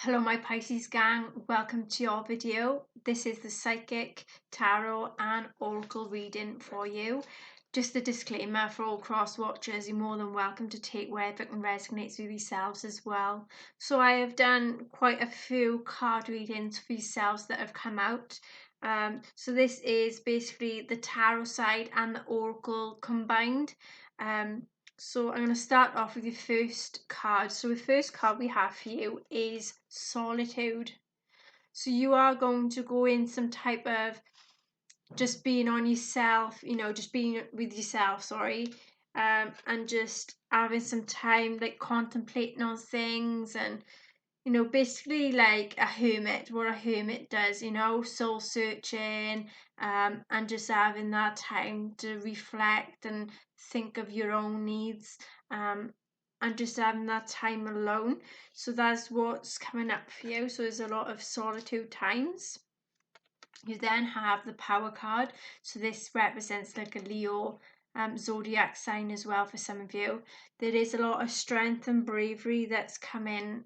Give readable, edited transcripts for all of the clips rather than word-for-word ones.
Hello my Pisces gang, welcome to your video. This is the Psychic, Tarot and Oracle reading for you. Just a disclaimer for all cross watchers, you're more than welcome to take wherever it resonates with yourselves as well. So I have done quite a few card readings for yourselves that have come out. So this is basically the tarot side and the oracle combined. So I'm going to start off with your first card. So the first card we have for you is solitude. So you are going to go in some type of just being on yourself, just being with yourself, sorry, and just having some time like contemplating on things and basically like a hermit, what a hermit does, soul searching, and just having that time to reflect and think of your own needs, and just having that time alone. So that's what's coming up for you. So there's a lot of solitude times. You then have the power card. So this represents like a Leo zodiac sign as well for some of you. There is a lot of strength and bravery that's coming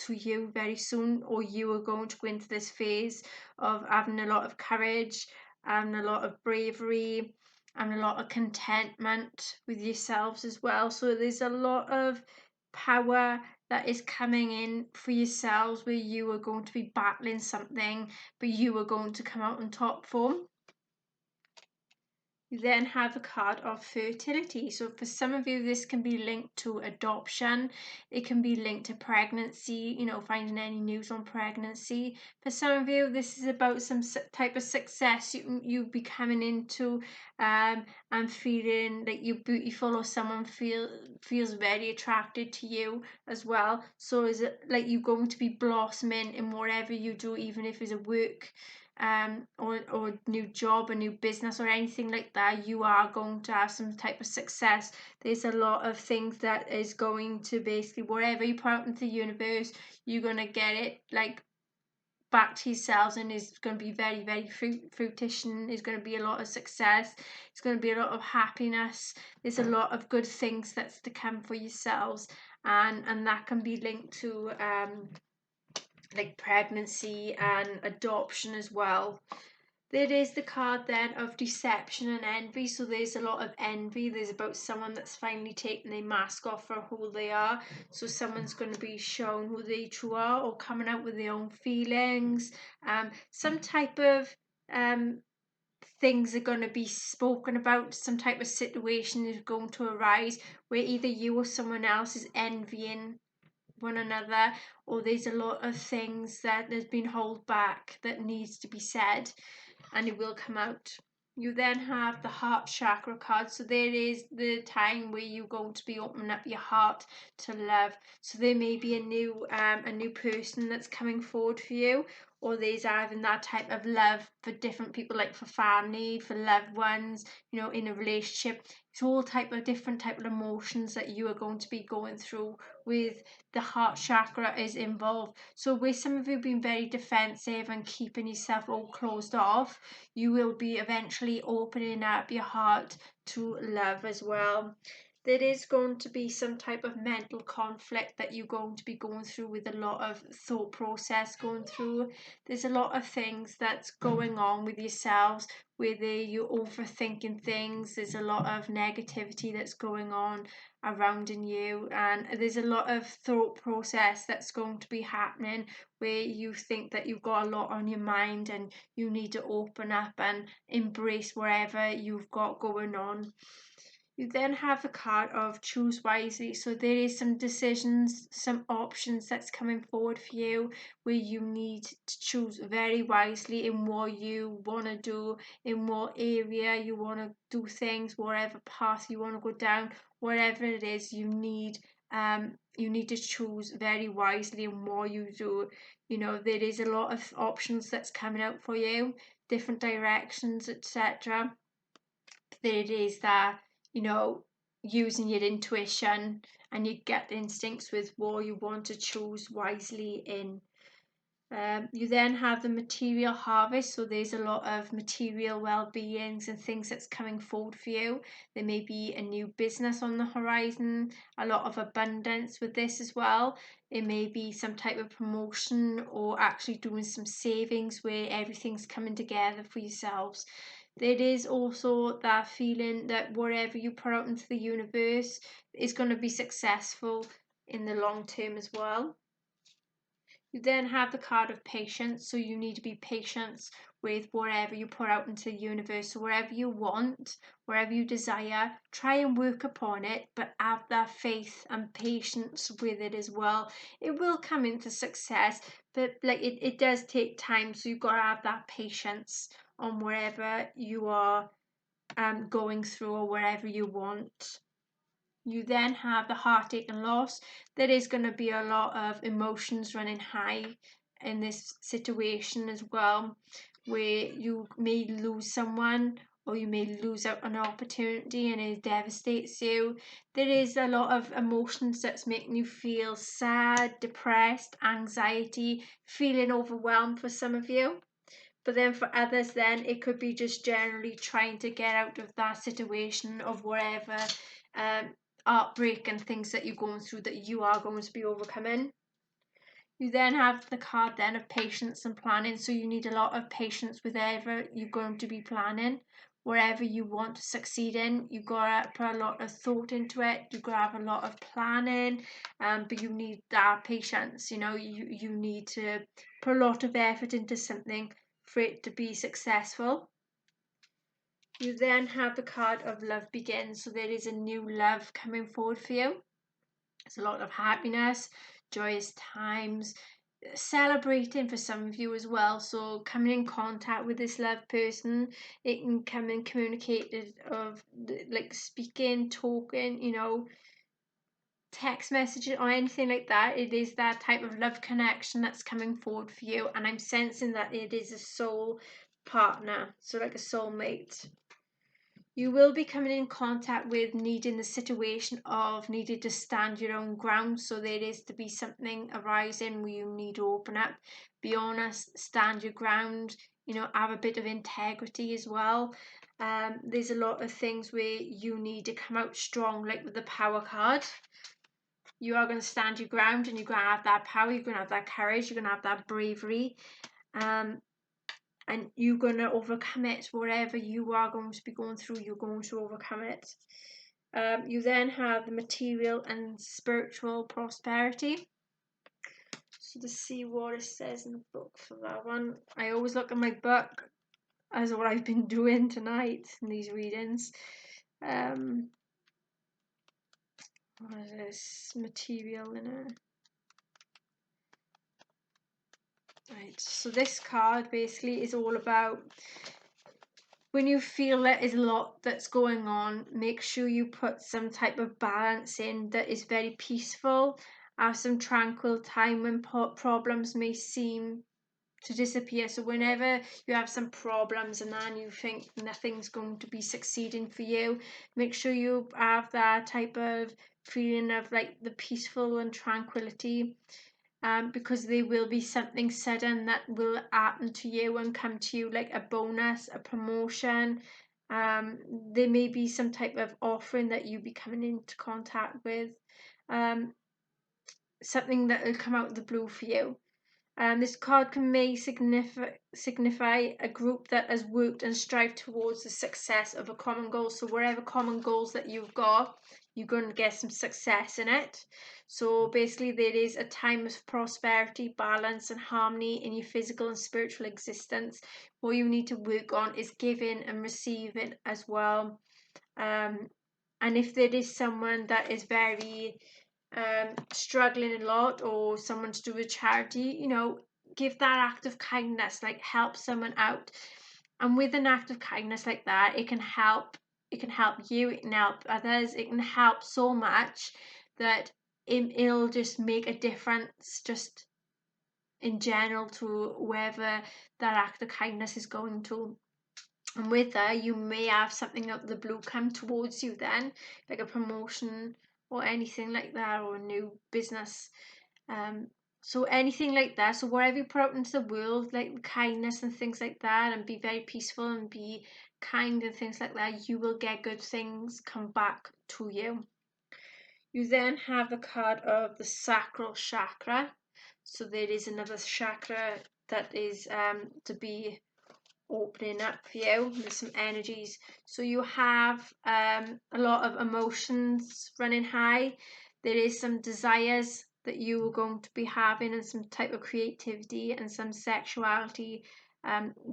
to you very soon, or you are going to go into this phase of having a lot of courage and a lot of bravery and a lot of contentment with yourselves as well. So there's a lot of power that is coming in for yourselves where you are going to be battling something, but you are going to come out on top for. You then have a card of fertility. So for some of you, this can be linked to adoption. It can be linked to pregnancy, finding any news on pregnancy. For some of you, this is about some type of success you be coming into, and feeling like you're beautiful, or someone feels very attracted to you as well. So is it like you're going to be blossoming in whatever you do, even if it's a work or new job, a new business or anything like that, you are going to have some type of success. There's a lot of things that is going to basically, whatever you put out into the universe, you're going to get it like back to yourselves, and is going to be very, very fruition. Is going to be a lot of success. It's going to be a lot of happiness. There's a lot of good things that's to come for yourselves, and that can be linked to like pregnancy and adoption as well. There is the card then of deception and envy. So there's a lot of envy. There's about someone that's finally taken their mask off for who they are. So someone's going to be shown who they true are, or coming out with their own feelings. Some type of things are going to be spoken about. Some type of situation is going to arise where either you or someone else is envying one another, or there's a lot of things that has been held back that needs to be said, and it will come out. You then have the heart chakra card. So there is the time where you're going to be opening up your heart to love. So there may be a new person that's coming forward for you, or there's having that type of love for different people, like for family, for loved ones, in a relationship. It's all different type of emotions that you are going to be going through with the heart chakra is involved. So with some of you being very defensive and keeping yourself all closed off, you will be eventually opening up your heart to love as well. There is going to be some type of mental conflict that you're going to be going through, with a lot of thought process going through. There's a lot of things that's going on with yourselves, whether you're overthinking things. There's a lot of negativity that's going on around in you, and there's a lot of thought process that's going to be happening where you think that you've got a lot on your mind, and you need to open up and embrace whatever you've got going on. You then have the card of choose wisely. So there is some decisions, some options that's coming forward for you, where you need to choose very wisely in what you want to do, in what area you want to do things, whatever path you want to go down, whatever it is you need to choose very wisely in what you do. There is a lot of options that's coming out for you, different directions, etc. There it is that, using your intuition and your gut instincts with what you want to choose wisely in. You then have the material harvest, so there's a lot of material well-beings and things that's coming forward for you. There may be a new business on the horizon, a lot of abundance with this as well. It may be some type of promotion or actually doing some savings where everything's coming together for yourselves. There is also that feeling that whatever you put out into the universe is going to be successful in the long term as well. You then have the card of patience, so you need to be patient with whatever you put out into the universe. So whatever you want, wherever you desire, try and work upon it, but have that faith and patience with it as well. It will come into success, but like it does take time, so you've got to have that patience on wherever you are going through or wherever you want. You then have the heartache and loss. There is going to be a lot of emotions running high in this situation as well, where you may lose someone or you may lose out on an opportunity and it devastates you. There is a lot of emotions that's making you feel sad, depressed, anxiety, feeling overwhelmed for some of you. But then for others, then it could be just generally trying to get out of that situation of whatever heartbreak and things that you're going through that you are going to be overcoming. You then have the card then of patience and planning. So you need a lot of patience with whatever you're going to be planning. Wherever you want to succeed in, you've got to put a lot of thought into it. You've got to have a lot of planning, but you need that patience. You need to put a lot of effort into something for it to be successful. You then have the card of love begins. So there is a new love coming forward for you. It's a lot of happiness, joyous times, celebrating for some of you as well. So coming in contact with this love person, it can come in communicated of like speaking, talking, text messages or anything like that. It is that type of love connection that's coming forward for you, and I'm sensing that it is a soul partner, so like a soulmate. You will be coming in contact with needing the situation of needing to stand your own ground. So there is to be something arising where you need to open up, be honest, stand your ground, have a bit of integrity as well. There's a lot of things where you need to come out strong, like with the power card. You are going to stand your ground and you're going to have that power, you're going to have that courage, you're going to have that bravery. And you're going to overcome it. Whatever you are going to be going through, you're going to overcome it. You then have the material and spiritual prosperity. So to see what it says in the book for that one, I always look at my book as what I've been doing tonight in these readings. What is this? Material in it. Right, so this card basically is all about when you feel there is a lot that's going on, make sure you put some type of balance in that is very peaceful. Have some tranquil time when problems may seem to disappear. So whenever you have some problems and then you think nothing's going to be succeeding for you, make sure you have that type of feeling of like the peaceful and tranquility. Because there will be something sudden that will happen to you and come to you, like a bonus, a promotion. There may be some type of offering that you be coming into contact with, something that will come out of the blue for you. This card may signify a group that has worked and strived towards the success of a common goal. So whatever common goals that you've got, you're going to get some success in it. So basically there is a time of prosperity, balance and harmony in your physical and spiritual existence. What you need to work on is giving and receiving as well. And if there is someone that is very struggling a lot, or someone to do with charity, give that act of kindness, like help someone out. And with an act of kindness like that, it can help you, it can help others, it can help so much that it'll just make a difference just in general to whoever that act of kindness is going to. And with that, you may have something out of the blue come towards you then, like a promotion or anything like that, or a new business. So anything like that, so whatever you put out into the world, like kindness and things like that, and be very peaceful and be kind and things like that, you will get good things come back to you. You then have the card of the sacral chakra. So there is another chakra that is to be opening up for you. There's some energies. So you have a lot of emotions running high. There is some desires that you are going to be having, and some type of creativity and some sexuality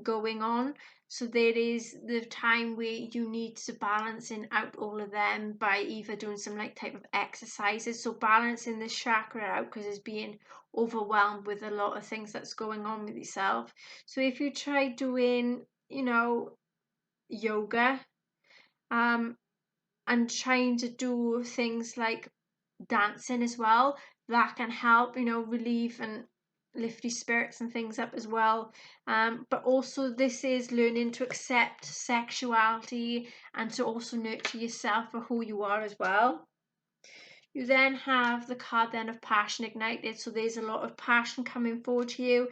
going on. So there is the time where you need to balancing out all of them by either doing some like type of exercises. So balancing this chakra out, because it's being overwhelmed with a lot of things that's going on with yourself. So if you try doing, yoga, and trying to do things like dancing as well, that can help, relieve and lift your spirits and things up as well. But also this is learning to accept sexuality and to also nurture yourself for who you are as well. You then have the card then of passion ignited. So there's a lot of passion coming forward to you,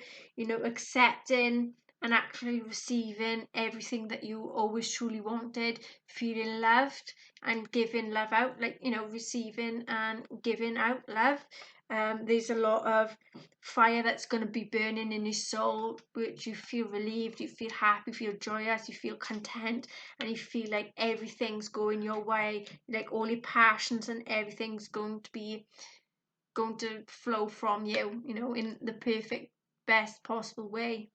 accepting and actually receiving everything that you always truly wanted, feeling loved and giving love out, like, receiving and giving out love. There's a lot of fire that's going to be burning in your soul, which you feel relieved, you feel happy, you feel joyous, you feel content, and you feel like everything's going your way, like all your passions and everything's going to flow from you, in the perfect, best possible way.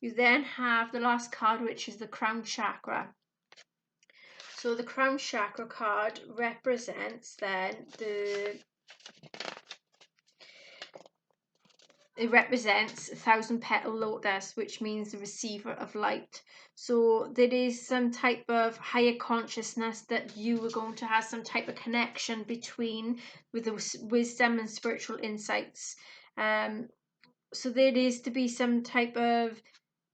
You then have the last card, which is the crown chakra. So the crown chakra card represents then it represents a 1,000-petal lotus, which means the receiver of light. So there is some type of higher consciousness that you are going to have some type of connection between with the wisdom and spiritual insights. So there is to be some type of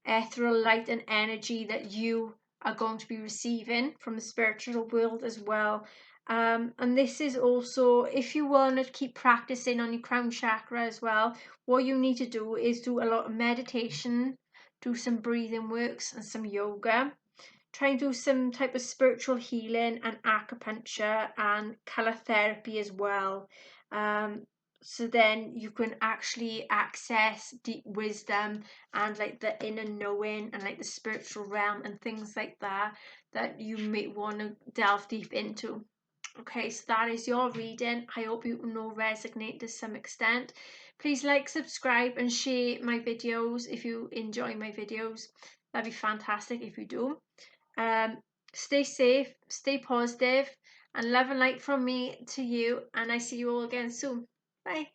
ethereal light and energy that you are going to be receiving from the spiritual world as well. And this is also, if you want to keep practicing on your crown chakra as well, what you need to do is do a lot of meditation, do some breathing works and some yoga. Try and do some type of spiritual healing and acupuncture and color therapy as well. So then you can actually access deep wisdom and like the inner knowing and like the spiritual realm and things like that you may want to delve deep into. Okay, so that is your reading. I hope you resonate to some extent. Please like, subscribe and share my videos if you enjoy my videos. That'd be fantastic if you do. Stay safe, stay positive, and love and light from me to you, and I see you all again soon. Bye.